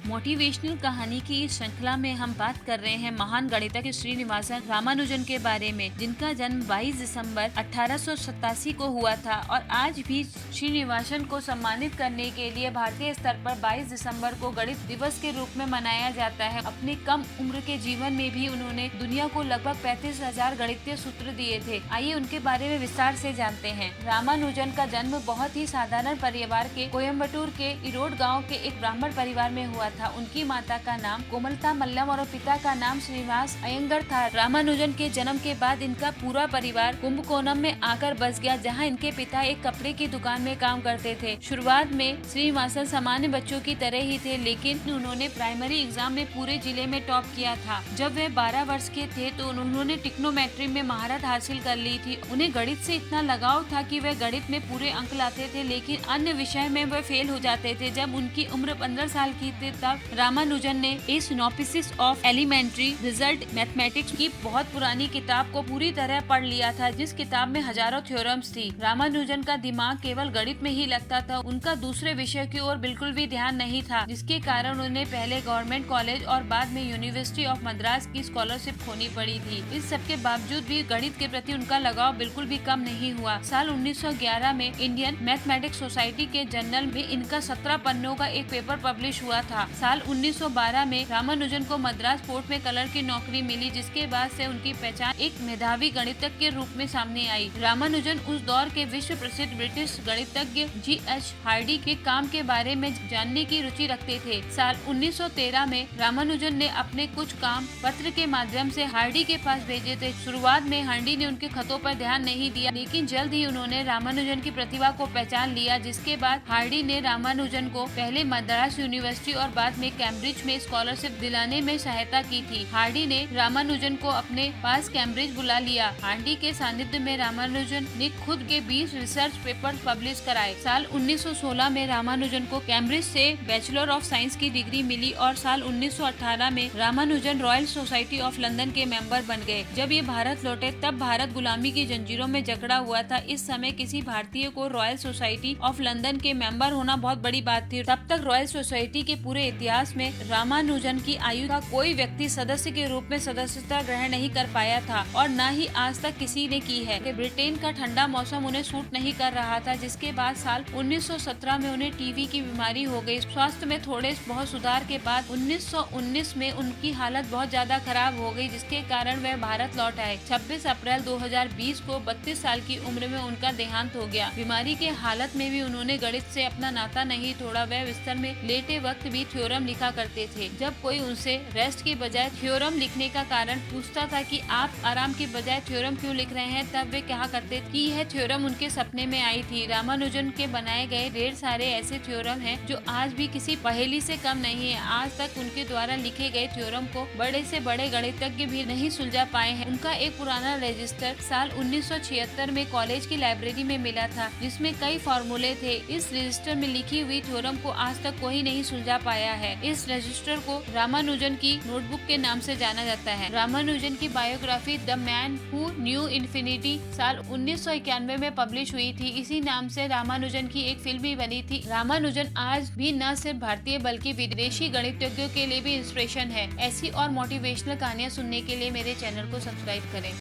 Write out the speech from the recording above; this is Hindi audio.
मोटिवेशनल कहानी की इस श्रृंखला में हम बात कर रहे हैं महान गणितज्ञ श्रीनिवासन रामानुजन के बारे में, जिनका जन्म 22 दिसंबर 1887 को हुआ था और आज भी श्रीनिवासन को सम्मानित करने के लिए भारतीय स्तर पर 22 दिसंबर को गणित दिवस के रूप में मनाया जाता है। अपने कम उम्र के जीवन में भी उन्होंने दुनिया को लगभग 35,000 गणितीय सूत्र दिए थे। आइए उनके बारे में विस्तार से जानते हैं। रामानुजन का जन्म बहुत ही साधारण परिवार के कोयम्बटूर के इरोड गाँव के एक ब्राह्मण परिवार में हुआ था। उनकी माता का नाम कोमलता मल्लम और पिता का नाम श्रीनिवास अयंगर था। रामानुजन के जन्म के बाद इनका पूरा परिवार कुंभकोणम में आकर बस गया, जहां इनके पिता एक कपड़े की दुकान में काम करते थे। शुरुआत में श्रीनिवासन सामान्य बच्चों की तरह ही थे, लेकिन उन्होंने प्राइमरी एग्जाम में पूरे जिले में टॉप किया था। जब वे 12 वर्ष के थे तो उन्होंने ट्रिग्नोमेट्री में महारत हासिल कर ली थी। उन्हें गणित से इतना लगाव था कि वे गणित में पूरे अंक लाते थे, लेकिन अन्य विषय में वे फेल हो जाते थे। जब उनकी उम्र 15 साल की थी तब रामानुजन ने a synopsis of elementary result mathematics की बहुत पुरानी किताब को पूरी तरह पढ़ लिया था, जिस किताब में हजारों थ्योरम्स थी। रामानुजन का दिमाग केवल गणित में ही लगता था, उनका दूसरे विषय की ओर बिल्कुल भी ध्यान नहीं था, जिसके कारण उन्हें पहले गवर्नमेंट कॉलेज और बाद में यूनिवर्सिटी ऑफ मद्रास की स्कॉलरशिप खोनी पड़ी थी। इस सब के बावजूद भी गणित के प्रति उनका लगाव बिल्कुल भी कम नहीं हुआ। साल 1911 में इंडियन मैथमेटिक्स सोसाइटी के जर्नल में इनका 17 पन्नों का एक पेपर पब्लिश हुआ था। साल 1912 में रामानुजन को मद्रास पोर्ट में कलर की नौकरी मिली, जिसके बाद से उनकी पहचान एक मेधावी गणितज्ञ के रूप में सामने आई। रामानुजन उस दौर के विश्व प्रसिद्ध ब्रिटिश गणितज्ञ G.H. हार्डी के काम के बारे में जानने की रुचि रखते थे। साल 1913 में रामानुजन ने अपने कुछ काम पत्र के माध्यम से हार्डी के पास भेजे थे। शुरुआत में हार्डी ने उनके खतों पर ध्यान नहीं दिया, लेकिन जल्द ही उन्होंने रामानुजन की प्रतिभा को पहचान लिया, जिसके बाद हार्डी ने रामानुजन को पहले मद्रास यूनिवर्सिटी और बाद में कैम्ब्रिज में स्कॉलरशिप दिलाने में सहायता की थी। हार्डी ने रामानुजन को अपने पास कैम्ब्रिज बुला लिया। हार्डी के सानिध्य में रामानुजन ने खुद के 20 रिसर्च पेपर पब्लिश कराए। साल 1916 में रामानुजन को कैम्ब्रिज से बैचलर ऑफ साइंस की डिग्री मिली और साल 1918 में Ramanujan royal society of London के मेंबर बन गए। जब ये भारत लौटे तब भारत गुलामी की जंजीरों में जकड़ा हुआ था। इस समय किसी भारतीय को रॉयल सोसाइटी ऑफ लंदन के मेंबर होना बहुत बड़ी बात थी। तब तक रॉयल सोसाइटी के पूरे इतिहास में रामानुजन की आयु का कोई व्यक्ति सदस्य के रूप में सदस्यता ग्रहण नहीं कर पाया था और न ही आज तक किसी ने की है। ब्रिटेन का ठंडा मौसम उन्हें सूट नहीं कर रहा था, जिसके बाद साल 1917 में उन्हें टीबी की बीमारी हो गई। स्वास्थ्य में थोड़े बहुत सुधार के बाद 1919 में उनकी हालत बहुत ज्यादा खराब हो गई, जिसके कारण वह भारत लौट आए। 26 अप्रैल 2020 को 32 साल की उम्र में उनका देहांत हो गया। बीमारी के हालत में भी उन्होंने गणित से अपना नाता नहीं तोड़ा। वह बिस्तर में लेटे वक्त भी थ्योरम लिखा करते थे। जब कोई उनसे रेस्ट की बजाय थ्योरम लिखने का कारण पूछता था कि आप आराम की बजाय थ्योरम क्यों लिख रहे हैं, तब वे कहा करते कि यह थ्योरम उनके सपने में आई थी। रामानुजन के बनाए गए ढेर सारे ऐसे थ्योरम हैं जो आज भी किसी पहेली से कम नहीं है। आज तक उनके द्वारा लिखे गए थ्योरम को बड़े से बड़े गणितज्ञ भी नहीं सुलझा पाए हैं। उनका एक पुराना रजिस्टर साल 1976 में कॉलेज की लाइब्रेरी में मिला था, जिसमें कई फॉर्मूले थे। इस रजिस्टर में लिखी हुई थ्योरम को आज तक कोई नहीं सुलझा पाया है। इस रजिस्टर को रामानुजन की नोटबुक के नाम से जाना जाता है। रामानुजन की biography the man who knew infinity साल 1991 में पब्लिश हुई थी। इसी नाम से रामानुजन की एक फिल्म भी बनी थी। रामानुजन आज भी न सिर्फ भारतीय बल्कि विदेशी गणितज्ञों के लिए भी इंस्पिरेशन है। ऐसी और मोटिवेशनल कहानियाँ सुनने के लिए मेरे चैनल को सब्सक्राइब करें।